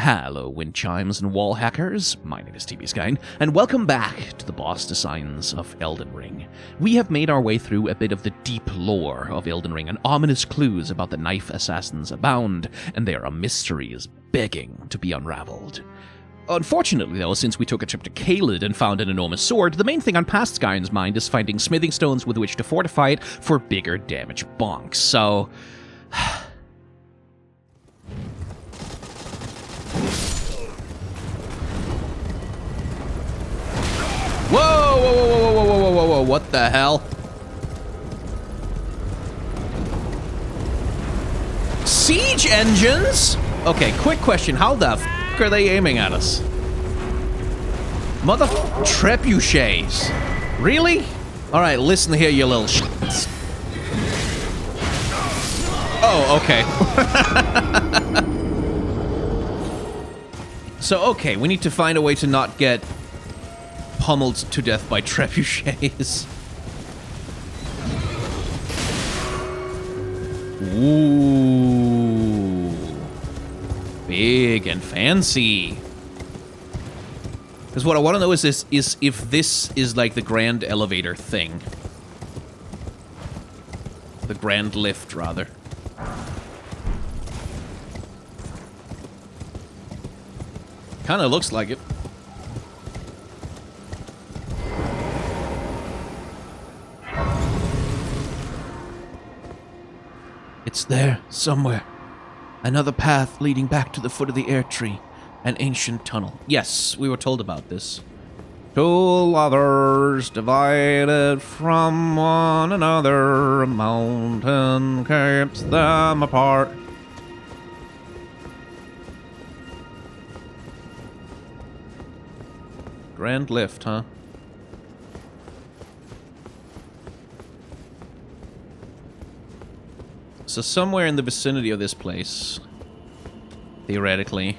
Hello, wind chimes and wall hackers. My name is TB Skine, and welcome back to the boss designs of Elden Ring. We have made our way through a bit of the deep lore of Elden Ring, and ominous clues about the knife assassins abound, and there are mysteries begging to be unraveled. Unfortunately, though, since we took a trip to Caelid and found an enormous sword, the main thing on past Skyne's mind is finding smithing stones with which to fortify it for bigger damage bonks, so... Whoa, whoa, whoa, whoa, whoa, whoa, whoa, whoa, what the hell? Siege engines? Okay, quick question. How the f*** are they aiming at us? Mother trebuchets. Really? Alright, listen here, you little shits. Oh, okay. So, okay, we need to find a way to not get pummeled to death by trebuchets. Ooh. Big and fancy. Because what I want to know is if this is like the grand elevator thing. The grand lift, rather. Kinda looks like it. It's there, somewhere. Another path leading back to the foot of the air tree. An ancient tunnel. Yes, we were told about this. Two lovers divided from one another. A mountain keeps them apart. Grand lift, huh? So somewhere in the vicinity of this place, theoretically,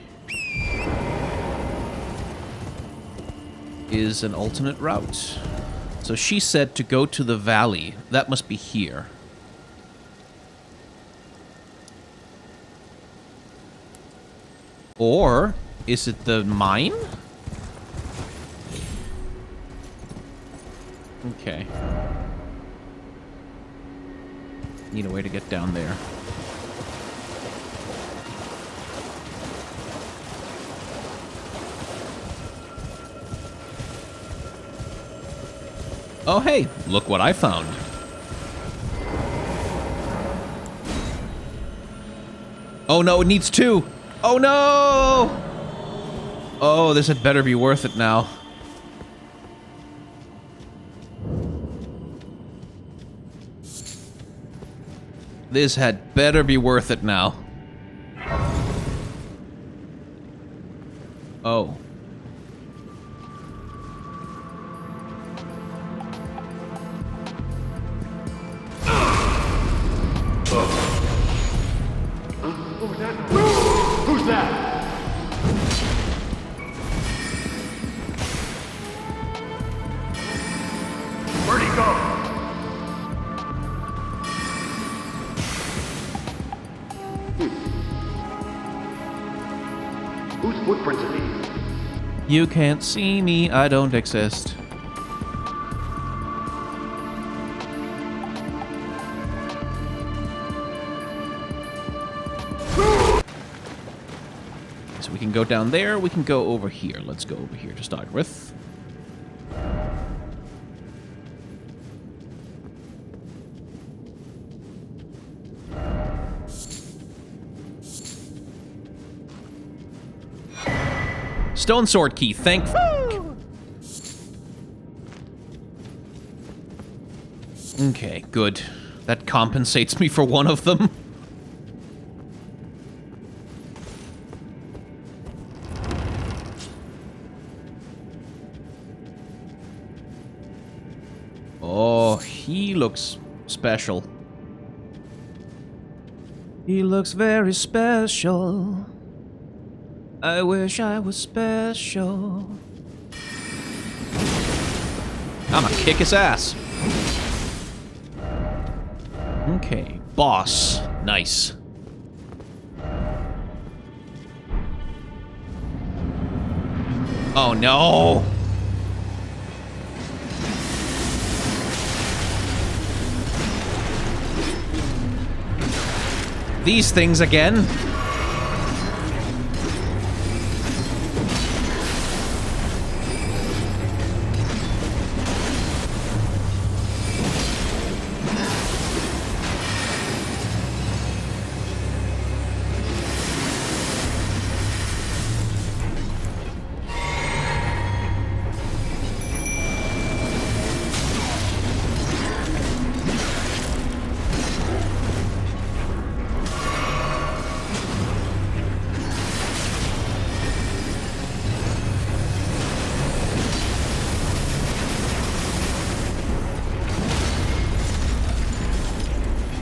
is an alternate route. So she said to go to the valley. That must be here. Or is it the mine? Okay. Need a way to get down there. Oh, hey, look what I found. Oh, no, it needs two. Oh, no! Oh, this had better be worth it now. This had better be worth it now. Oh. Who's that? Where'd he go? Whose footprints are these? You can't see me, I don't exist. So we can go down there, we can go over here. Let's go over here to start with. Stone sword key, thank Okay, good. That compensates me for one of them. Oh, he looks special. He looks very special. I wish I was special. I'ma kick his ass. Okay, boss. Nice. Oh no! These things again.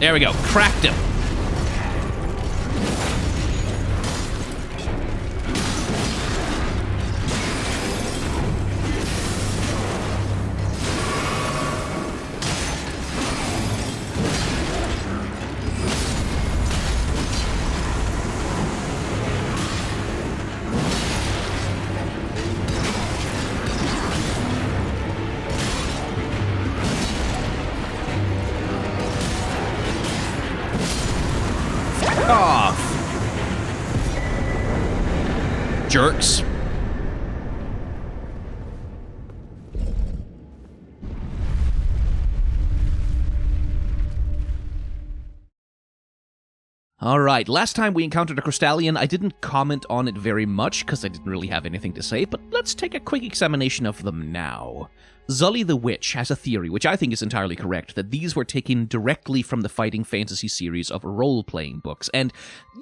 There we go. Cracked him. Off. Jerks. Alright, last time we encountered a Crystallian, I didn't comment on it very much because I didn't really have anything to say, but let's take a quick examination of them now. Zully the Witch has a theory, which I think is entirely correct, that these were taken directly from the fighting fantasy series of role-playing books, and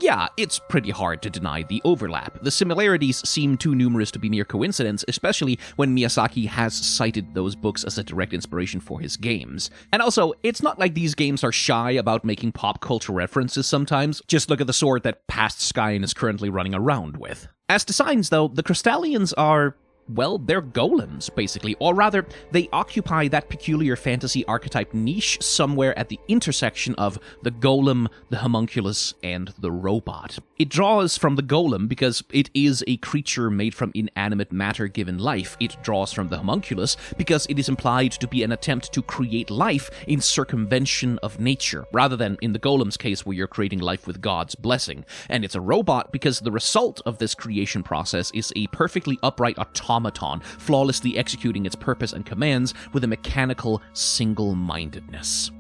yeah, it's pretty hard to deny the overlap. The similarities seem too numerous to be mere coincidence, especially when Miyazaki has cited those books as a direct inspiration for his games. And also, it's not like these games are shy about making pop culture references sometimes. Just look at the sword that Past Skyen is currently running around with. As designs, though, the Crystallians are... well, they're golems, basically. Or rather, they occupy that peculiar fantasy archetype niche somewhere at the intersection of the golem, the homunculus, and the robot. It draws from the golem because it is a creature made from inanimate matter given life. It draws from the homunculus because it is implied to be an attempt to create life in circumvention of nature, rather than in the golem's case where you're creating life with God's blessing. And it's a robot because the result of this creation process is a perfectly upright automaton, flawlessly executing its purpose and commands with a mechanical single-mindedness.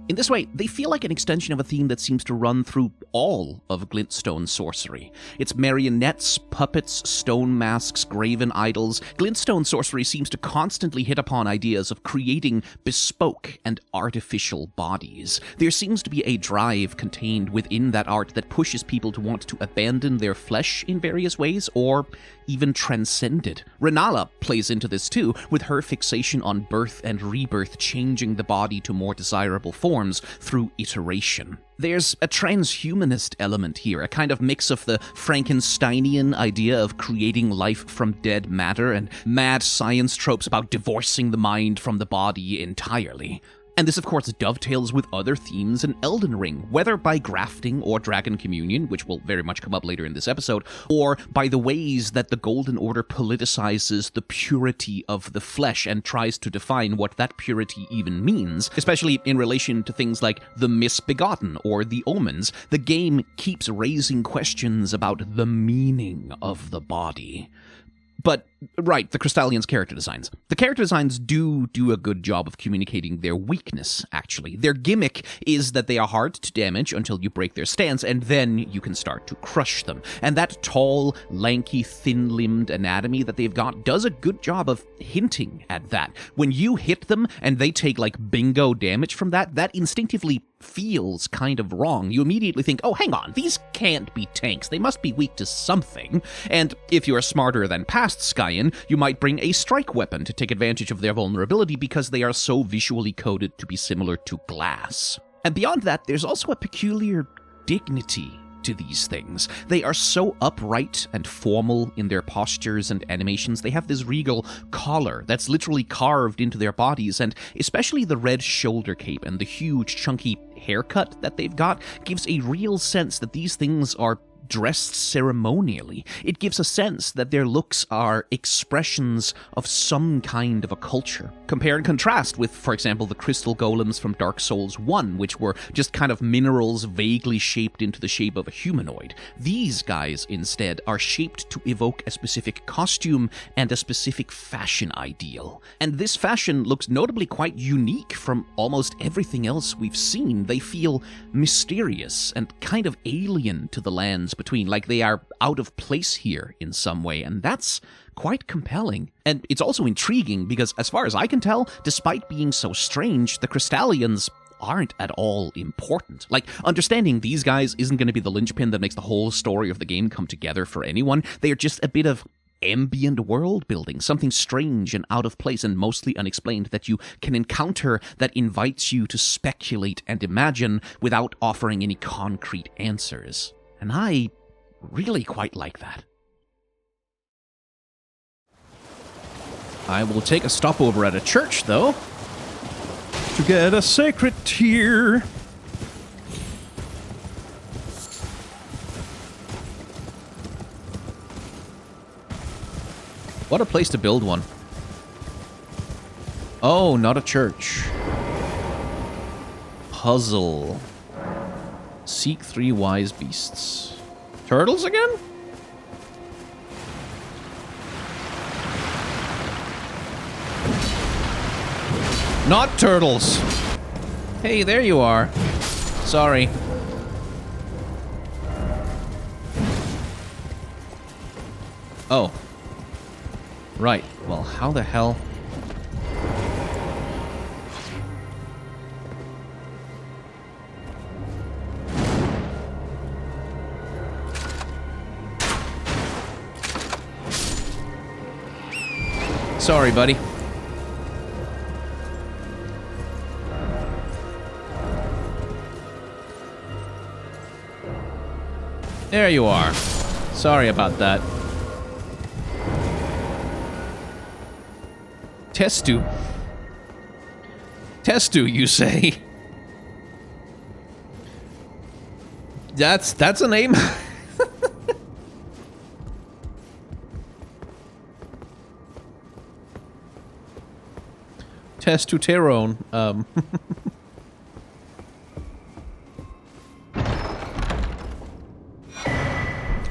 In this way, they feel like an extension of a theme that seems to run through all of Glintstone sorcery. It's marionettes, puppets, stone masks, graven idols. Glintstone sorcery seems to constantly hit upon ideas of creating bespoke and artificial bodies. There seems to be a drive contained within that art that pushes people to want to abandon their flesh in various ways, or even transcend it. Renala plays into this too, with her fixation on birth and rebirth changing the body to more desirable forms through iteration. There's a transhumanist element here, a kind of mix of the Frankensteinian idea of creating life from dead matter and mad science tropes about divorcing the mind from the body entirely. And this, of course, dovetails with other themes in Elden Ring, whether by grafting or dragon communion, which will very much come up later in this episode, or by the ways that the Golden Order politicizes the purity of the flesh and tries to define what that purity even means, especially in relation to things like the misbegotten or the omens. The game keeps raising questions about the meaning of the body. But, right, the Crystallians' character designs. The character designs do a good job of communicating their weakness, actually. Their gimmick is that they are hard to damage until you break their stance, and then you can start to crush them. And that tall, lanky, thin-limbed anatomy that they've got does a good job of hinting at that. When you hit them and they take, like, bingo damage from that, that instinctively feels kind of wrong. You immediately think, oh, hang on, these can't be tanks. They must be weak to something. And if you're smarter than Past Skyen, you might bring a strike weapon to take advantage of their vulnerability because they are so visually coded to be similar to glass. And beyond that, there's also a peculiar dignity to these things. They are so upright and formal in their postures and animations. They have this regal collar that's literally carved into their bodies, and especially the red shoulder cape and the huge chunky haircut that they've got gives a real sense that these things are dressed ceremonially. It gives a sense that their looks are expressions of some kind of a culture. Compare and contrast with, for example, the crystal golems from Dark Souls 1, which were just kind of minerals vaguely shaped into the shape of a humanoid. These guys, instead, are shaped to evoke a specific costume and a specific fashion ideal. And this fashion looks notably quite unique from almost everything else we've seen. They feel mysterious and kind of alien to the lands between, like they are out of place here in some way, and that's quite compelling. And it's also intriguing because, as far as I can tell, despite being so strange, the Crystallians aren't at all important. Like, understanding these guys isn't going to be the linchpin that makes the whole story of the game come together for anyone. They are just a bit of ambient world building, something strange and out of place and mostly unexplained that you can encounter that invites you to speculate and imagine without offering any concrete answers. And I really quite like that. I will take a stopover at a church, though, to get a sacred tear. What a place to build one. Oh, not a church. Puzzle. Seek 3 wise beasts. Turtles again? Not turtles! Hey, there you are. Sorry. Oh. Right. Well, how the hell... Sorry, buddy. There you are. Sorry about that. Testu. Testu, you say? That's a name? Testosterone.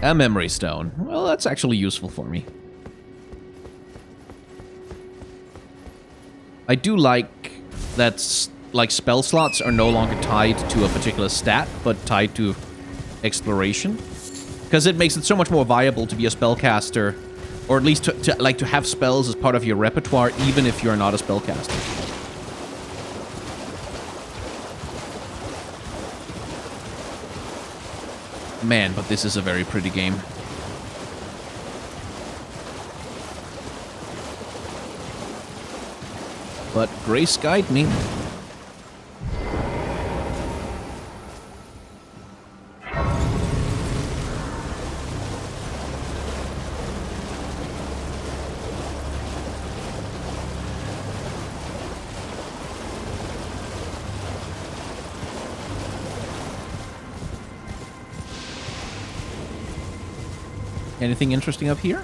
A memory stone. Well, that's actually useful for me. I do like that, like, spell slots are no longer tied to a particular stat, but tied to exploration. Because it makes it so much more viable to be a spellcaster, or at least to have spells as part of your repertoire, even if you're not a spellcaster. Man, but this is a very pretty game. But grace guide me. Anything interesting up here?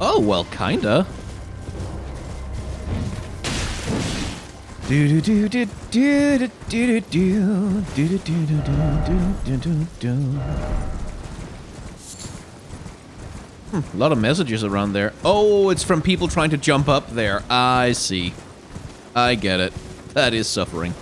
Oh, well, kinda. A lot of messages around there. Oh, it's from people trying to jump up there. I see. I get it. That is suffering.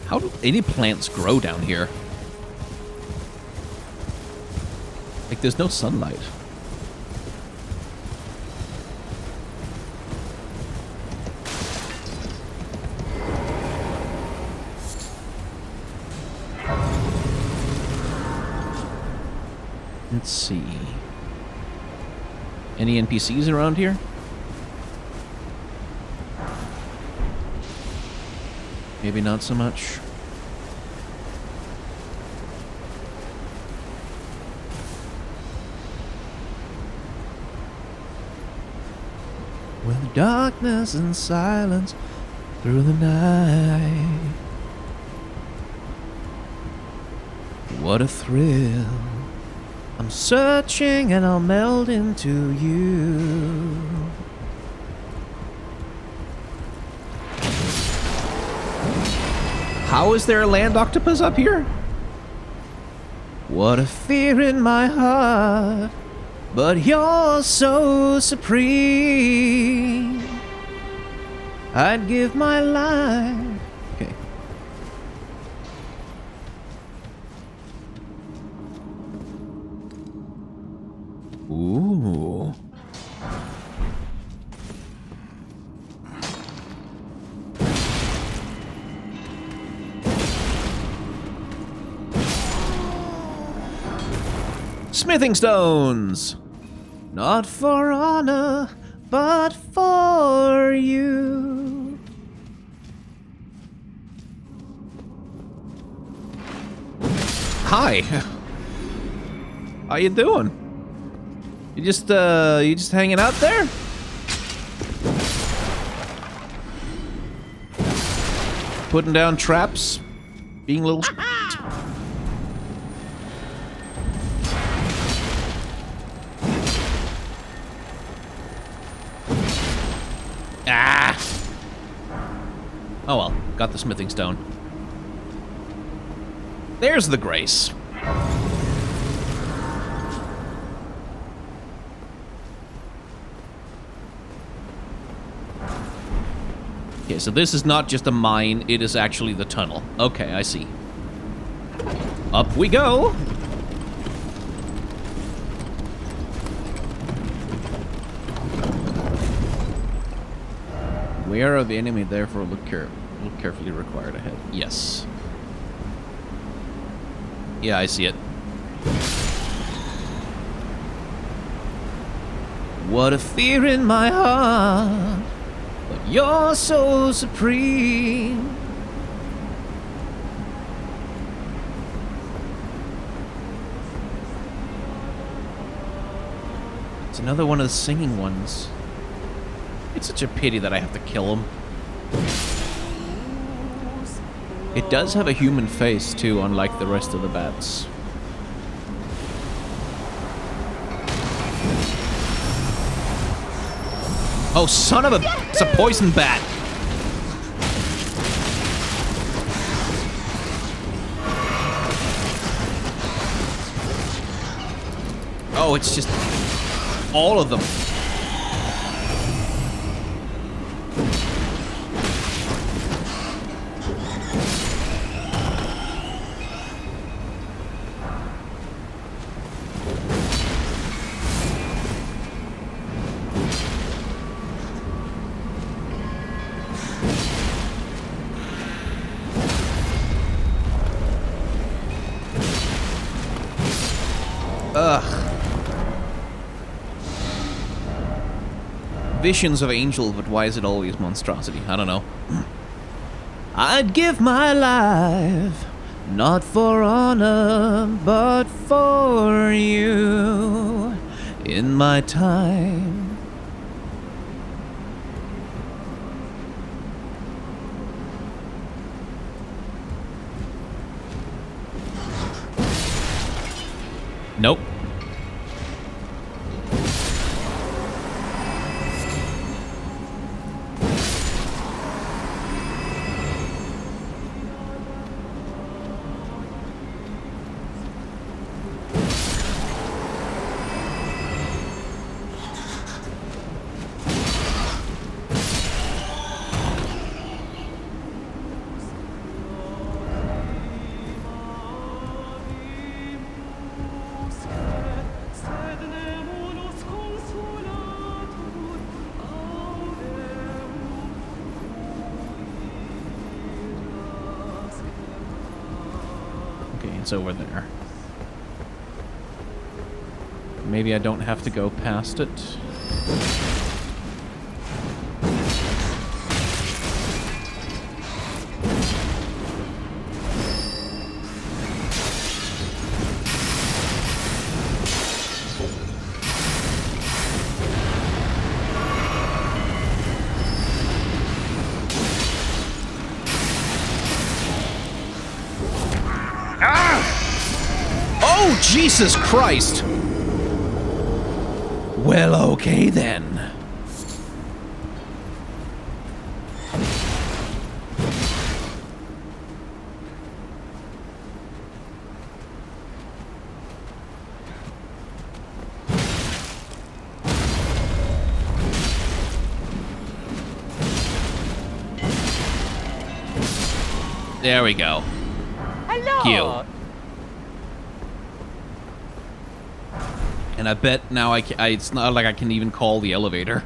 How do any plants grow down here? Like, there's no sunlight. Let's see. Any NPCs around here? Maybe not so much. the darkness and silence through the night. What a thrill. I'm searching and I'll meld into you. How is there a land octopus up here? What a fear in my heart, but you're so supreme. I'd give my life. Okay. Ooh. Smithing stones! Not for honor, but for you. Hi. How you doing? You just hanging out there? Putting down traps? Being a little Ah! Oh well, got the smithing stone. There's the grace. Okay, so this is not just a mine, it is actually the tunnel. Okay, I see. Up we go! Beware of the enemy, therefore look carefully required ahead. Yes. Yeah, I see it. What a fear in my heart, but you're so supreme. It's another one of the singing ones. It's such a pity that I have to kill him. It does have a human face, too, unlike the rest of the bats. Oh, son of a... It's a poison bat! Oh, it's just... all of them. Ugh. Visions of angel, but why is it always monstrosity? I don't know. I'd give my life, not for honor, but for you, in my time. Nope. It's over there. Maybe I don't have to go past it. Oh, Jesus Christ! Well, okay then. There we go. Hello. Cute. And I bet now it's not like I can even call the elevator.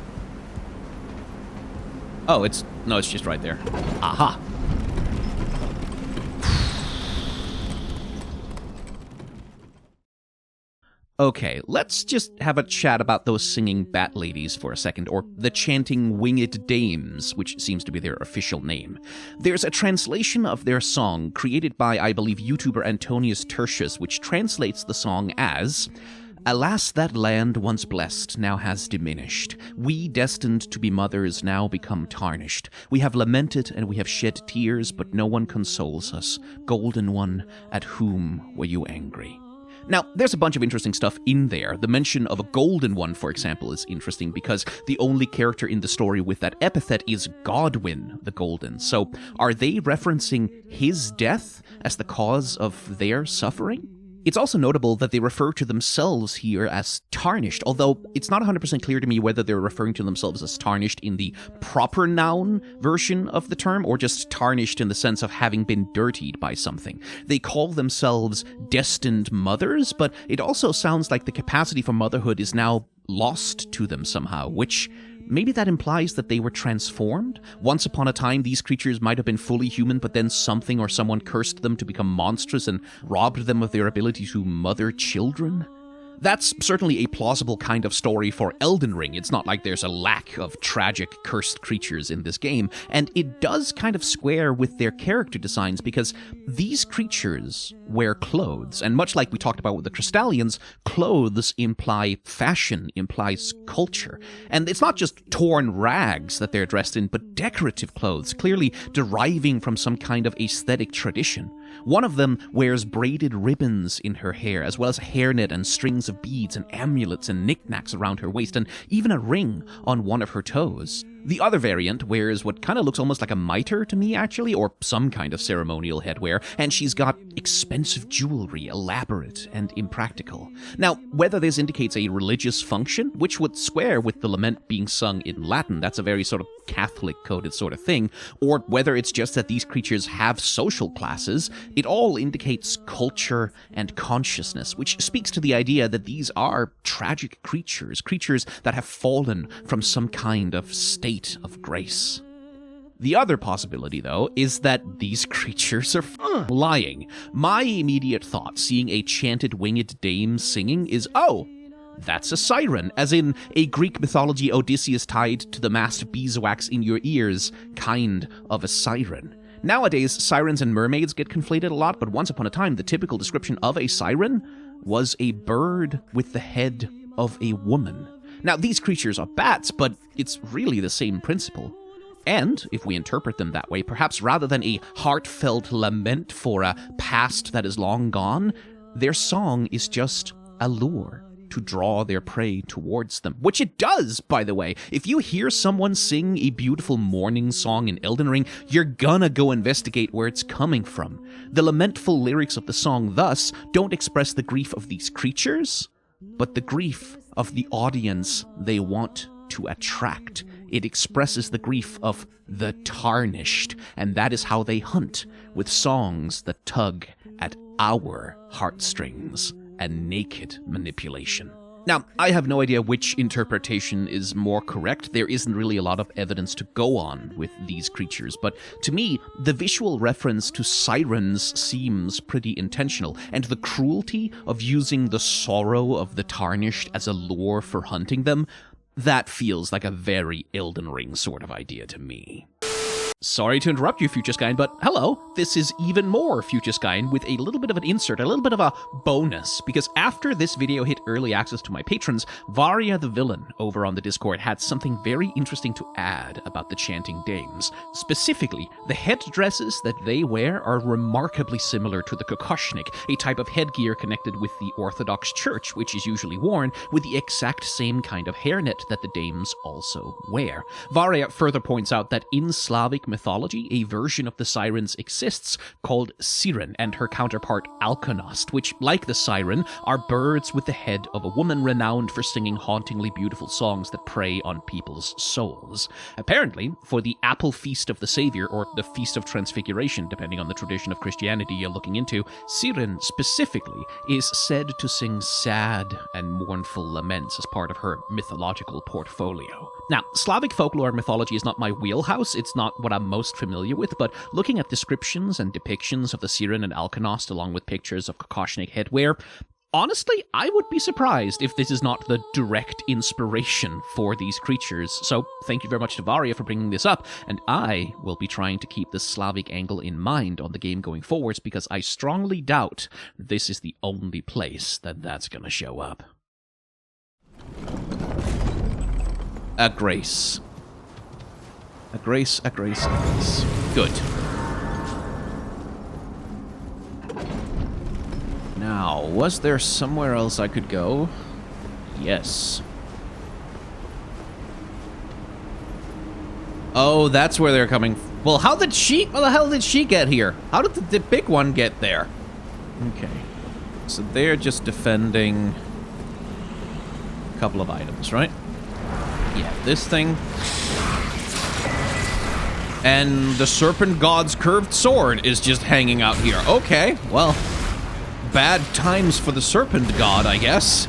Oh, it's just right there. Aha. Okay, let's just have a chat about those singing bat ladies for a second, or the chanting winged dames, which seems to be their official name. There's a translation of their song created by, I believe, YouTuber Antonius Tertius, which translates the song as, "Alas, that land once blessed now has diminished. We, destined to be mothers, now become tarnished. We have lamented and we have shed tears, but no one consoles us. Golden One, at whom were you angry?" Now, there's a bunch of interesting stuff in there. The mention of a golden one, for example, is interesting because the only character in the story with that epithet is Godwyn the Golden. So, are they referencing his death as the cause of their suffering? It's also notable that they refer to themselves here as tarnished, although it's not 100% clear to me whether they're referring to themselves as tarnished in the proper noun version of the term, or just tarnished in the sense of having been dirtied by something. They call themselves destined mothers, but it also sounds like the capacity for motherhood is now lost to them somehow, which maybe that implies that they were transformed? Once upon a time, these creatures might have been fully human, but then something or someone cursed them to become monstrous and robbed them of their ability to mother children? That's certainly a plausible kind of story for Elden Ring. It's not like there's a lack of tragic, cursed creatures in this game, and it does kind of square with their character designs because these creatures wear clothes, and much like we talked about with the Crystallians, clothes imply fashion, implies culture. And it's not just torn rags that they're dressed in, but decorative clothes, clearly deriving from some kind of aesthetic tradition. One of them wears braided ribbons in her hair, as well as a hairnet and strings of beads and amulets and knickknacks around her waist, and even a ring on one of her toes. The other variant wears what kind of looks almost like a mitre to me, actually, or some kind of ceremonial headwear, and she's got expensive jewelry, elaborate and impractical. Now, whether this indicates a religious function, which would square with the lament being sung in Latin, that's a very sort of Catholic-coded sort of thing, or whether it's just that these creatures have social classes, it all indicates culture and consciousness, which speaks to the idea that these are tragic creatures, creatures that have fallen from some kind of state of grace. The other possibility, though, is that these creatures are lying. My immediate thought, seeing a chanted winged dame singing, is, oh, that's a siren, as in a Greek mythology Odysseus tied to the massed beeswax in your ears kind of a siren. Nowadays, sirens and mermaids get conflated a lot, but once upon a time, the typical description of a siren was a bird with the head of a woman. Now, these creatures are bats, but it's really the same principle. And, if we interpret them that way, perhaps rather than a heartfelt lament for a past that is long gone, their song is just a lure to draw their prey towards them. Which it does, by the way. If you hear someone sing a beautiful morning song in Elden Ring, you're gonna go investigate where it's coming from. The lamentful lyrics of the song thus don't express the grief of these creatures, but the grief of the audience they want to attract. It expresses the grief of the tarnished, and that is how they hunt, with songs that tug at our heartstrings and naked manipulation. Now, I have no idea which interpretation is more correct. There isn't really a lot of evidence to go on with these creatures, but to me, the visual reference to sirens seems pretty intentional, and the cruelty of using the sorrow of the tarnished as a lure for hunting them, that feels like a very Elden Ring sort of idea to me. Sorry to interrupt you, Future Skyne, but hello, this is even more Future Skyne with a little bit of an insert, a little bit of a bonus, because after this video hit early access to my patrons, Varia the villain over on the Discord had something very interesting to add about the chanting dames. Specifically, the headdresses that they wear are remarkably similar to the kokoshnik, a type of headgear connected with the Orthodox Church, which is usually worn with the exact same kind of hairnet that the dames also wear. Varia further points out that in Slavic mythology, a version of the sirens exists called Siren and her counterpart Alkonost, which, like the siren, are birds with the head of a woman renowned for singing hauntingly beautiful songs that prey on people's souls. Apparently, for the Apple Feast of the Savior, or the Feast of Transfiguration, depending on the tradition of Christianity you're looking into, Siren specifically is said to sing sad and mournful laments as part of her mythological portfolio. Now, Slavic folklore and mythology is not my wheelhouse, it's not what I'm most familiar with, but looking at descriptions and depictions of the Siren and Alkonost along with pictures of kokoshnik headwear, honestly, I would be surprised if this is not the direct inspiration for these creatures. So thank you very much to Varia for bringing this up, and I will be trying to keep the Slavic angle in mind on the game going forwards, because I strongly doubt this is the only place that that's going to show up. A grace. A grace, a grace, a grace. Good. Now, was there somewhere else I could go? Yes. Oh, that's where they're coming. Well, how the hell did she get here? How did the big one get there? Okay. So they're just defending a couple of items, right? Yeah, this thing. And the Serpent God's curved sword is just hanging out here. Okay, well, bad times for the Serpent God, I guess.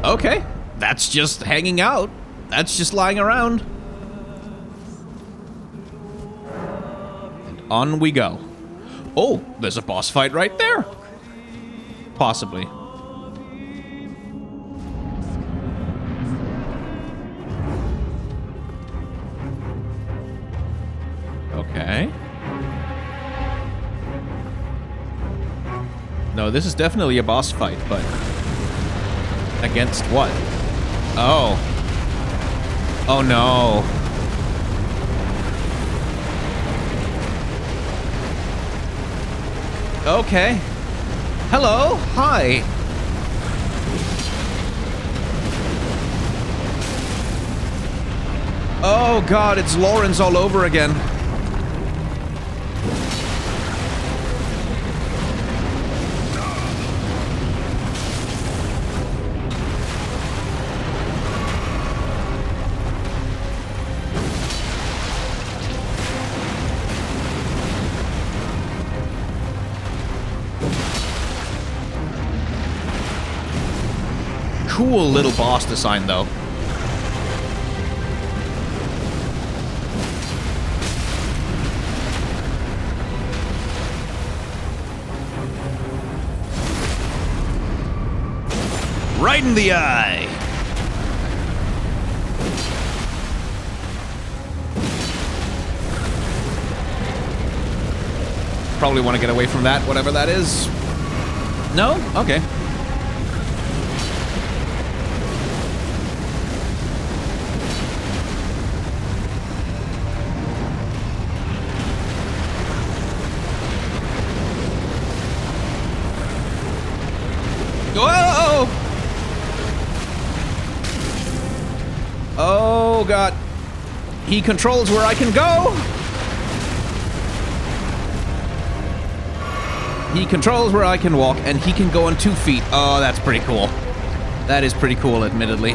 Okay, that's just hanging out. That's just lying around. And on we go. Oh, there's a boss fight right there. Possibly. Okay. No, this is definitely a boss fight, but against what? Oh. Oh no. Okay. Hello. Hi. Oh god, it's Lawrence all over again. Cool little boss design, though. Right in the eye! Probably want to get away from that, whatever that is. No? Okay. Whoa! Oh, God. He controls where I can go. He controls where I can walk, and he can go on 2 feet. Oh, that's pretty cool. That is pretty cool, admittedly.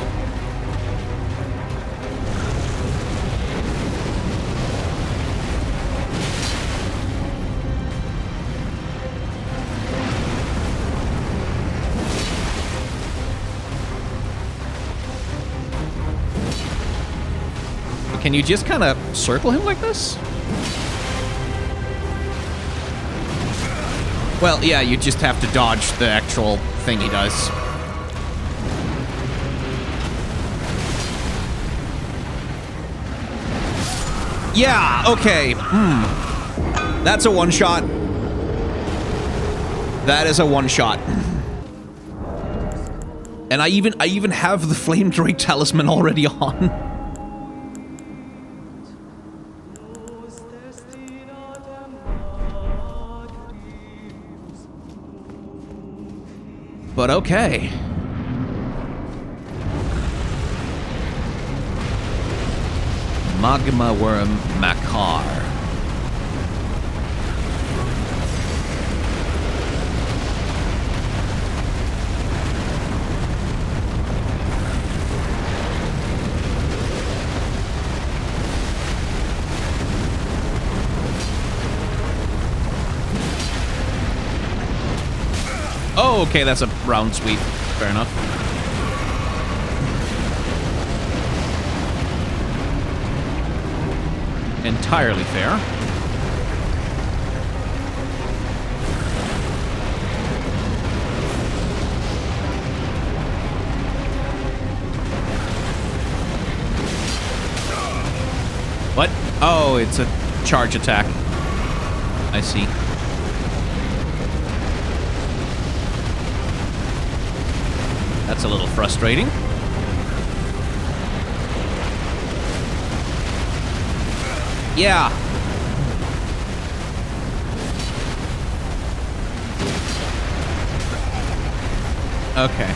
Can you just kind of circle him like this? Well, yeah, you just have to dodge the actual thing he does. Yeah, okay. That's a one-shot. That is a one-shot. And I even have the Flame Drake Talisman already on. But okay. Magma Wyrm Makar. Oh, okay, that's a round sweep. Fair enough. Entirely fair. What? Oh, it's a charge attack. I see. That's a little frustrating. Yeah. Okay.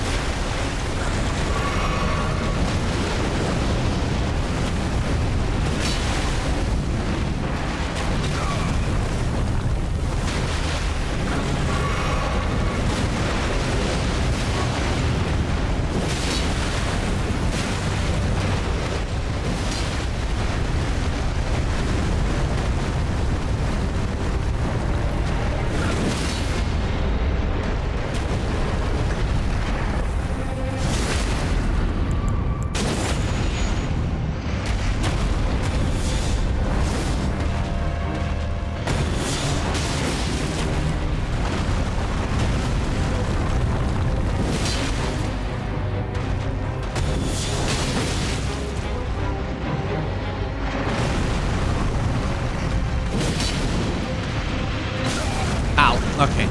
Okay.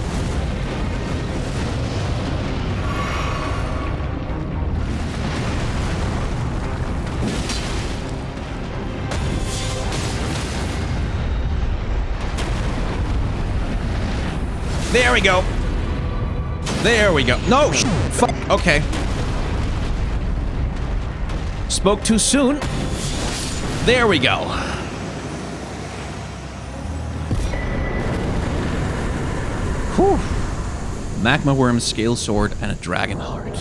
There we go. There we go. No, fuck. Okay. Spoke too soon. There we go. Whew. Magma Wyrm, Scale Sword, and a Dragon Heart.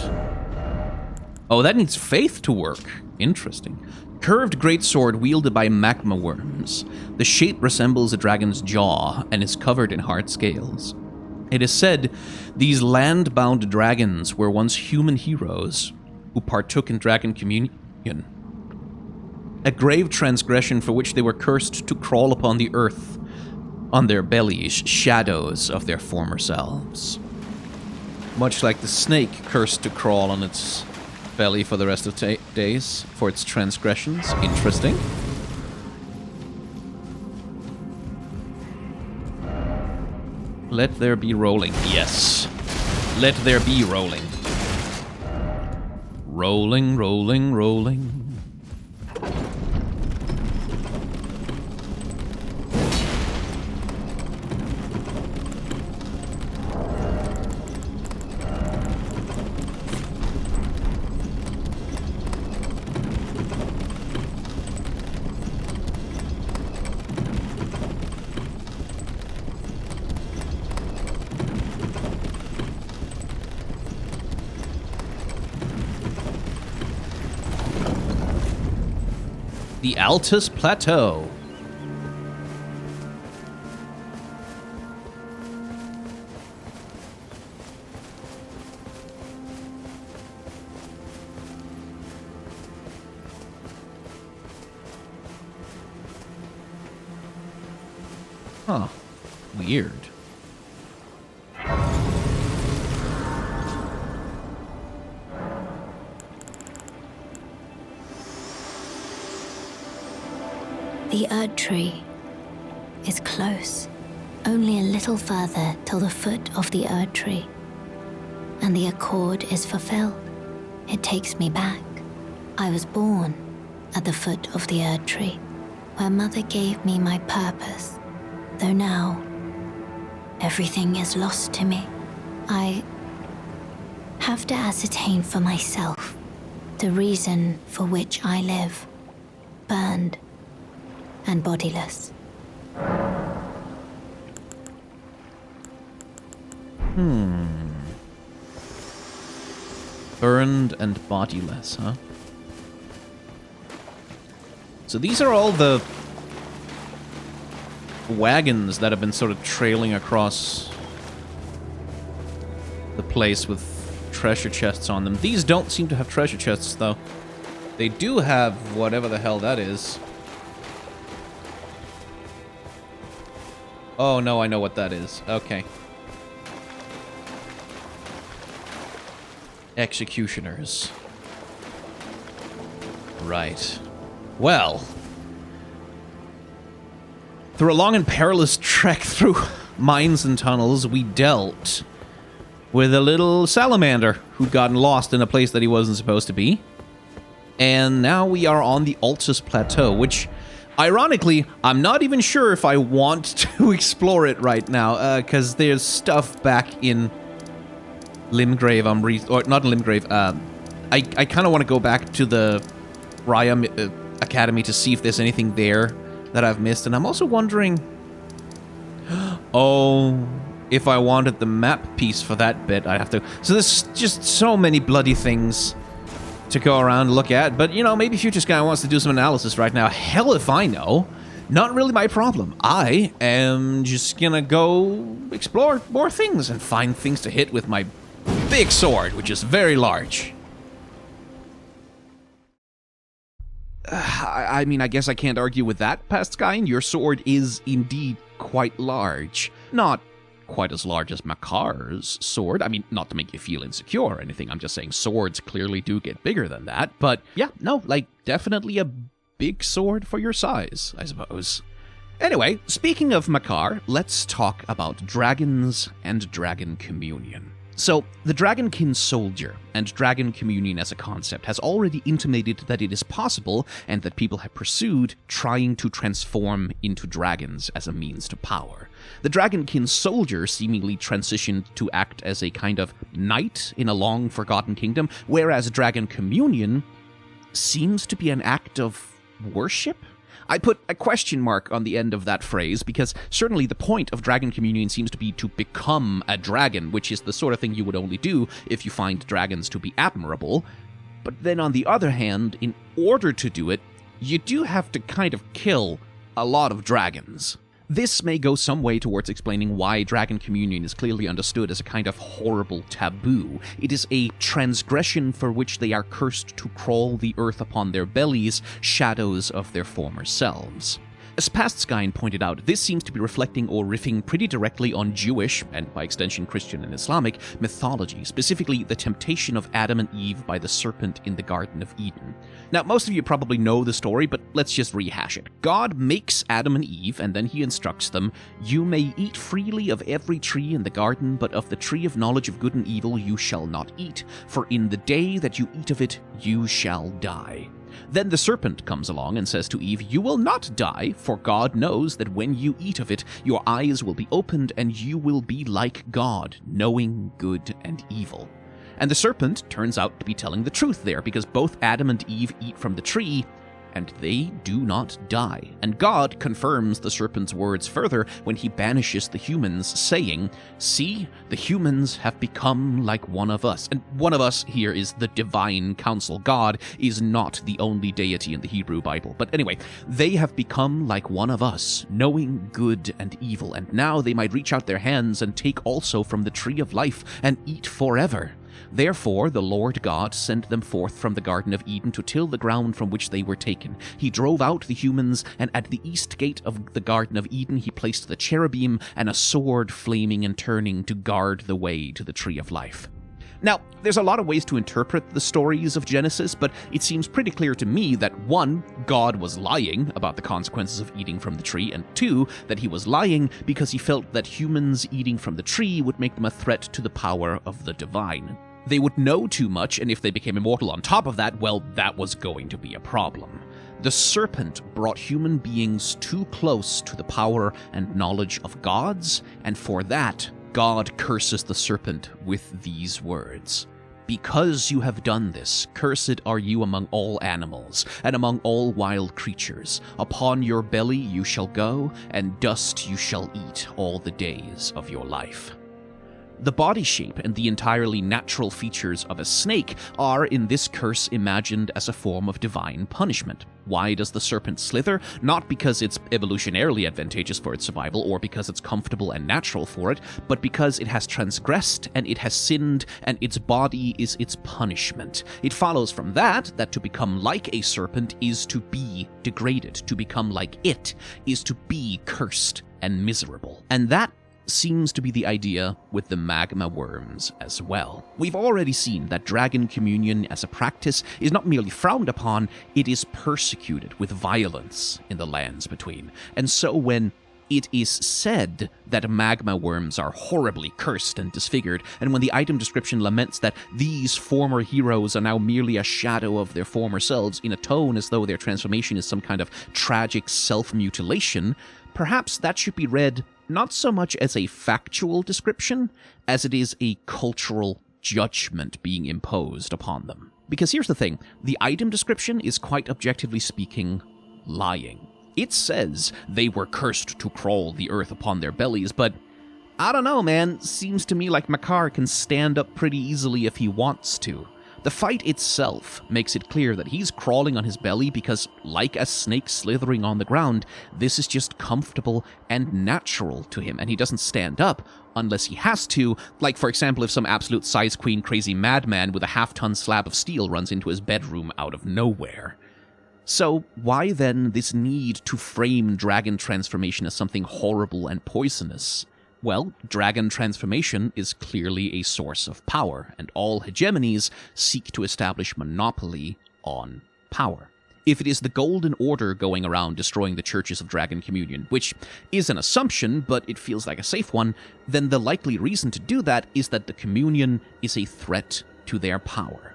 Oh, that needs faith to work. Interesting. Curved greatsword wielded by magma worms. The shape resembles a dragon's jaw and is covered in hard scales. It is said these land-bound dragons were once human heroes who partook in dragon communion. A grave transgression for which they were cursed to crawl upon the earth on their bellies, shadows of their former selves. Much like the snake cursed to crawl on its belly for the rest of days for its transgressions. Interesting. Let there be rolling. Yes. Let there be rolling. Rolling, rolling, rolling. The Altus Plateau. Huh. Weird. The Erd Tree is close. Only a little further till the foot of the Erd Tree. And the accord is fulfilled. It takes me back. I was born at the foot of the Erd Tree, where Mother gave me my purpose. Though now, everything is lost to me. I have to ascertain for myself the reason for which I live, burned and bodiless. Burned and bodiless, huh? So these are all the wagons that have been sort of trailing across the place with treasure chests on them. These don't seem to have treasure chests, though. They do have whatever the hell that is. Oh, no, I know what that is. Okay. Executioners. Right. Well. Through a long and perilous trek through mines and tunnels, we dealt with a little salamander who'd gotten lost in a place that he wasn't supposed to be. And now we are on the Altus Plateau, which, ironically, I'm not even sure if I want to explore it right now, because there's stuff back in Limgrave, or not in Limgrave, I kind of want to go back to the Raya Academy to see if there's anything there that I've missed, and I'm also wondering, if I wanted the map piece for that bit, I'd have to, so there's just so many bloody things to go around and look at, but, you know, maybe Future Sky wants to do some analysis right now. Hell if I know. Not really my problem. I am just gonna go explore more things and find things to hit with my big sword, which is very large. I mean, I guess I can't argue with that, Pastskine. Your sword is indeed quite large. Not quite as large as Makar's sword. I mean, not to make you feel insecure or anything. I'm just saying swords clearly do get bigger than that. But yeah, no, like, definitely a big sword for your size, I suppose. Anyway, speaking of Makar, let's talk about dragons and dragon communion. So, the Dragonkin Soldier and Dragon Communion as a concept has already intimated that it is possible and that people have pursued trying to transform into dragons as a means to power. The Dragonkin Soldier seemingly transitioned to act as a kind of knight in a long-forgotten kingdom, whereas Dragon Communion seems to be an act of worship? I put a question mark on the end of that phrase because certainly the point of Dragon Communion seems to be to become a dragon, which is the sort of thing you would only do if you find dragons to be admirable. But then on the other hand, in order to do it, you do have to kind of kill a lot of dragons. This may go some way towards explaining why Dragon Communion is clearly understood as a kind of horrible taboo. It is a transgression for which they are cursed to crawl the earth upon their bellies, shadows of their former selves. As Pastskine pointed out, this seems to be reflecting or riffing pretty directly on Jewish, and by extension Christian and Islamic, mythology, specifically the temptation of Adam and Eve by the serpent in the Garden of Eden. Now, most of you probably know the story, but let's just rehash it. God makes Adam and Eve, and then he instructs them, "You may eat freely of every tree in the garden, but of the tree of knowledge of good and evil you shall not eat, for in the day that you eat of it, you shall die." Then the serpent comes along and says to Eve, "You will not die, for God knows that when you eat of it, your eyes will be opened and you will be like God, knowing good and evil." And the serpent turns out to be telling the truth there, because both Adam and Eve eat from the tree, and they do not die. And God confirms the serpent's words further when he banishes the humans, saying, "See, the humans have become like one of us." And one of us here is the divine council. God is not the only deity in the Hebrew Bible. But anyway, they have become like one of us, knowing good and evil. And now they might reach out their hands and take also from the tree of life and eat forever. Therefore the Lord God sent them forth from the Garden of Eden to till the ground from which they were taken. He drove out the humans, and at the east gate of the Garden of Eden he placed the cherubim and a sword flaming and turning to guard the way to the tree of life. Now, there's a lot of ways to interpret the stories of Genesis, but it seems pretty clear to me that 1, God was lying about the consequences of eating from the tree, and 2, that he was lying because he felt that humans eating from the tree would make them a threat to the power of the divine. They would know too much, and if they became immortal on top of that, well, that was going to be a problem. The serpent brought human beings too close to the power and knowledge of gods, and for that, God curses the serpent with these words. Because you have done this, cursed are you among all animals, and among all wild creatures. Upon your belly you shall go, and dust you shall eat all the days of your life. The body shape and the entirely natural features of a snake are, in this curse, imagined as a form of divine punishment. Why does the serpent slither? Not because it's evolutionarily advantageous for its survival or because it's comfortable and natural for it, but because it has transgressed and it has sinned and its body is its punishment. It follows from that to become like a serpent is to be degraded. To become like it is to be cursed and miserable. And that seems to be the idea with the Magma Wyrms as well. We've already seen that dragon communion as a practice is not merely frowned upon, it is persecuted with violence in the lands between. And so when it is said that Magma Wyrms are horribly cursed and disfigured, and when the item description laments that these former heroes are now merely a shadow of their former selves in a tone as though their transformation is some kind of tragic self-mutilation, perhaps that should be read not so much as a factual description as it is a cultural judgment being imposed upon them. Because here's the thing, the item description is quite objectively speaking lying. It says they were cursed to crawl the earth upon their bellies, but I don't know, man, seems to me like Makar can stand up pretty easily if he wants to. The fight itself makes it clear that he's crawling on his belly because, like a snake slithering on the ground, this is just comfortable and natural to him, and he doesn't stand up unless he has to, like, for example, if some absolute size queen crazy madman with a half-ton slab of steel runs into his bedroom out of nowhere. So why then this need to frame dragon transformation as something horrible and poisonous? Well, dragon transformation is clearly a source of power, and all hegemonies seek to establish monopoly on power. If it is the Golden Order going around destroying the churches of Dragon Communion, which is an assumption, but it feels like a safe one, then the likely reason to do that is that the Communion is a threat to their power.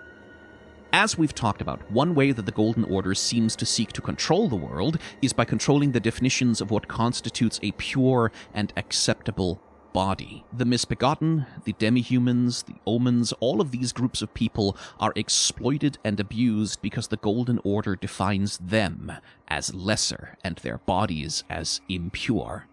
As we've talked about, one way that the Golden Order seems to seek to control the world is by controlling the definitions of what constitutes a pure and acceptable body. The misbegotten, the demi-humans, the omens, all of these groups of people are exploited and abused because the Golden Order defines them as lesser and their bodies as impure.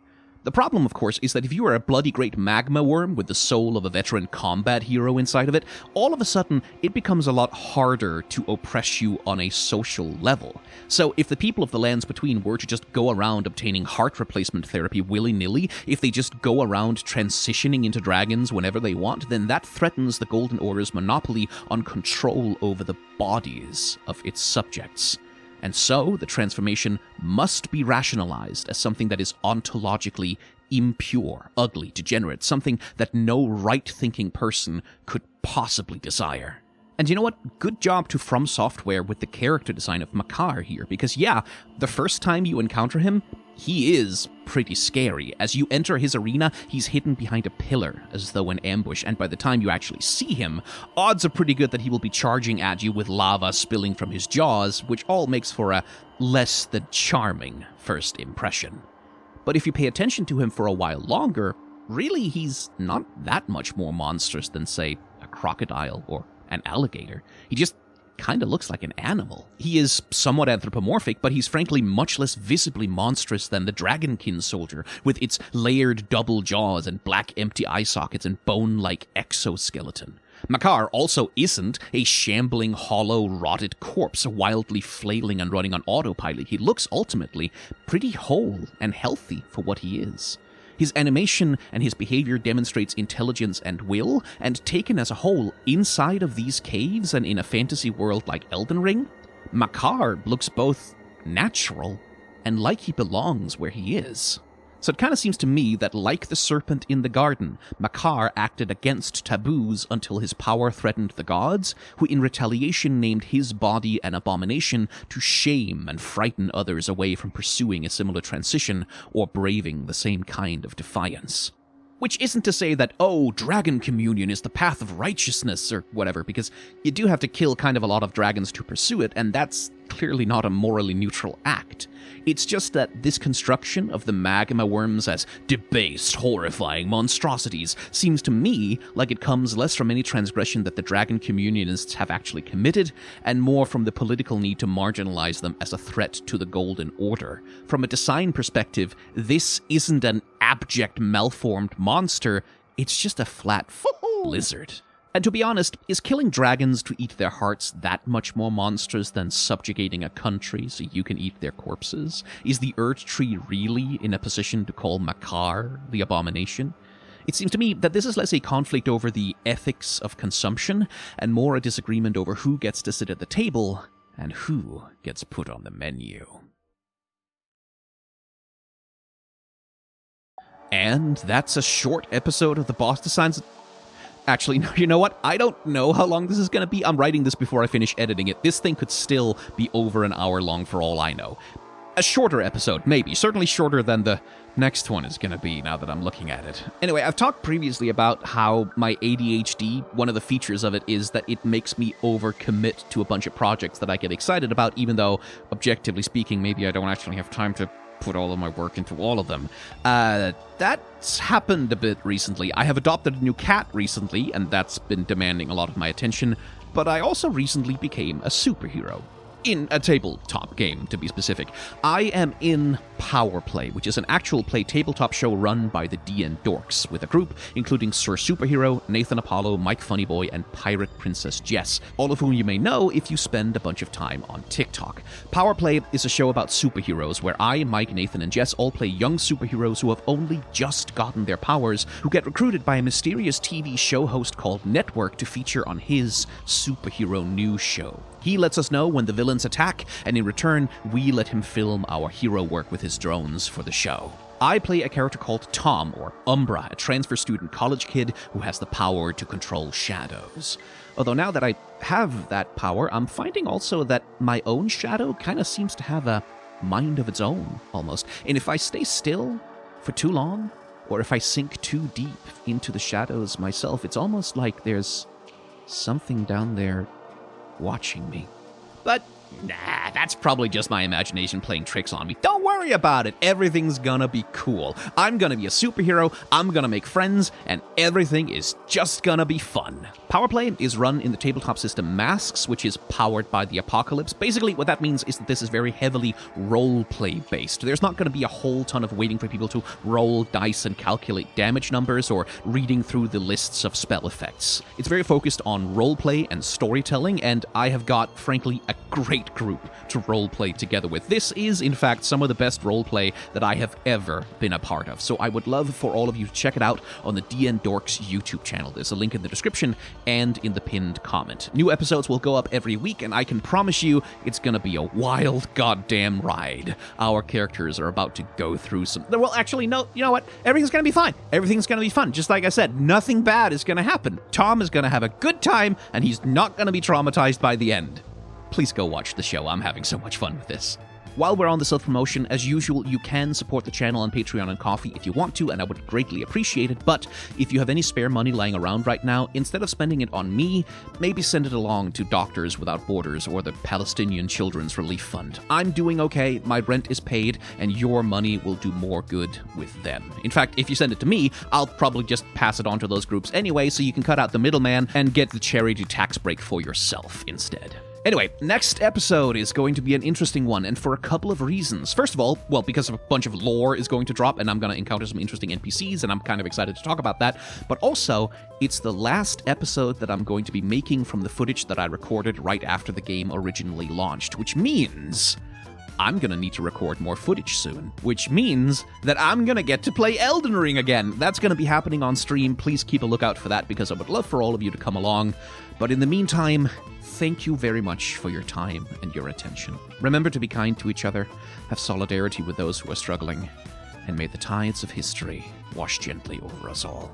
The problem, of course, is that if you are a bloody great Magma Wyrm with the soul of a veteran combat hero inside of it, all of a sudden it becomes a lot harder to oppress you on a social level. So if the people of the lands between were to just go around obtaining heart replacement therapy willy-nilly, if they just go around transitioning into dragons whenever they want, then that threatens the Golden Order's monopoly on control over the bodies of its subjects. And so, the transformation must be rationalized as something that is ontologically impure, ugly, degenerate, something that no right-thinking person could possibly desire. And you know what? Good job to From Software with the character design of Makar here, because yeah, the first time you encounter him, he is pretty scary. As you enter his arena, he's hidden behind a pillar, as though an ambush, and by the time you actually see him, odds are pretty good that he will be charging at you with lava spilling from his jaws, which all makes for a less than charming first impression. But if you pay attention to him for a while longer, really he's not that much more monstrous than, say, a crocodile or an alligator. He just kind of looks like an animal. He is somewhat anthropomorphic, but he's frankly much less visibly monstrous than the Dragonkin soldier, with its layered double jaws and black empty eye sockets and bone-like exoskeleton. Makar also isn't a shambling, hollow, rotted corpse, wildly flailing and running on autopilot. He looks ultimately pretty whole and healthy for what he is. His animation and his behavior demonstrates intelligence and will, and taken as a whole, inside of these caves and in a fantasy world like Elden Ring, Makar looks both natural and like he belongs where he is. So it kind of seems to me that, like the serpent in the garden, Makar acted against taboos until his power threatened the gods, who in retaliation named his body an abomination to shame and frighten others away from pursuing a similar transition or braving the same kind of defiance. Which isn't to say that, oh, dragon communion is the path of righteousness or whatever, because you do have to kill kind of a lot of dragons to pursue it, and that's clearly not a morally neutral act. It's just that this construction of the Magma Wyrms as debased, horrifying monstrosities seems to me like it comes less from any transgression that the dragon communionists have actually committed, and more from the political need to marginalize them as a threat to the Golden Order. From a design perspective, this isn't an abject, malformed monster, it's just a flat lizard. And to be honest, is killing dragons to eat their hearts that much more monstrous than subjugating a country so you can eat their corpses? Is the Erd Tree really in a position to call Makar the abomination? It seems to me that this is less a conflict over the ethics of consumption, and more a disagreement over who gets to sit at the table and who gets put on the menu. And that's a short episode of the Boss Designs. Actually, no, you know what? I don't know how long this is going to be. I'm writing this before I finish editing it. This thing could still be over an hour long for all I know. A shorter episode, maybe. Certainly shorter than the next one is going to be now that I'm looking at it. Anyway, I've talked previously about how my ADHD, one of the features of it is that it makes me overcommit to a bunch of projects that I get excited about, even though, objectively speaking, maybe I don't actually have time to put all of my work into all of them. That's happened a bit recently. I have adopted a new cat recently, and that's been demanding a lot of my attention, but I also recently became a superhero. In a tabletop game, to be specific. I am in Power Play, which is an actual play tabletop show run by the DN Dorks, with a group including Sir Superhero, Nathan Apollo, Mike Funnyboy, and Pirate Princess Jess, all of whom you may know if you spend a bunch of time on TikTok. Power Play is a show about superheroes, where I, Mike, Nathan, and Jess all play young superheroes who have only just gotten their powers, who get recruited by a mysterious TV show host called Network to feature on his superhero news show. He lets us know when the villains attack, and in return, we let him film our hero work with his drones for the show. I play a character called Tom, or Umbra, a transfer student college kid who has the power to control shadows. Although now that I have that power, I'm finding also that my own shadow kind of seems to have a mind of its own, almost. And if I stay still for too long, or if I sink too deep into the shadows myself, it's almost like there's something down there watching me. But nah, that's probably just my imagination playing tricks on me. Don't worry about it. Everything's gonna be cool. I'm gonna be a superhero, I'm gonna make friends, and everything is just gonna be fun. Power Play is run in the tabletop system Masks, which is powered by the Apocalypse. Basically, what that means is that this is very heavily role-play based. There's not going to be a whole ton of waiting for people to roll dice and calculate damage numbers or reading through the lists of spell effects. It's very focused on roleplay and storytelling, and I have got, frankly, a great group to roleplay together with. This is, in fact, some of the best roleplay that I have ever been a part of, so I would love for all of you to check it out on the DN Dorks YouTube channel. There's a link in the description and in the pinned comment. New episodes will go up every week, and I can promise you it's gonna be a wild goddamn ride. Our characters are about to go through some... Well, actually, no, you know what? Everything's gonna be fine. Everything's gonna be fun. Just like I said, nothing bad is gonna happen. Tom is gonna have a good time, and he's not gonna be traumatized by the end. Please go watch the show. I'm having so much fun with this. While we're on the self-promotion, as usual, you can support the channel on Patreon and Ko-fi if you want to, and I would greatly appreciate it, but if you have any spare money lying around right now, instead of spending it on me, maybe send it along to Doctors Without Borders or the Palestinian Children's Relief Fund. I'm doing okay, my rent is paid, and your money will do more good with them. In fact, if you send it to me, I'll probably just pass it on to those groups anyway, so you can cut out the middleman and get the charity tax break for yourself instead. Anyway, next episode is going to be an interesting one, and for a couple of reasons. First of all, well, because a bunch of lore is going to drop, and I'm going to encounter some interesting NPCs, and I'm kind of excited to talk about that. But also, it's the last episode that I'm going to be making from the footage that I recorded right after the game originally launched, which means I'm going to need to record more footage soon, which means that I'm going to get to play Elden Ring again. That's going to be happening on stream. Please keep a lookout for that, because I would love for all of you to come along. But in the meantime, thank you very much for your time and your attention. Remember to be kind to each other, have solidarity with those who are struggling, and may the tides of history wash gently over us all.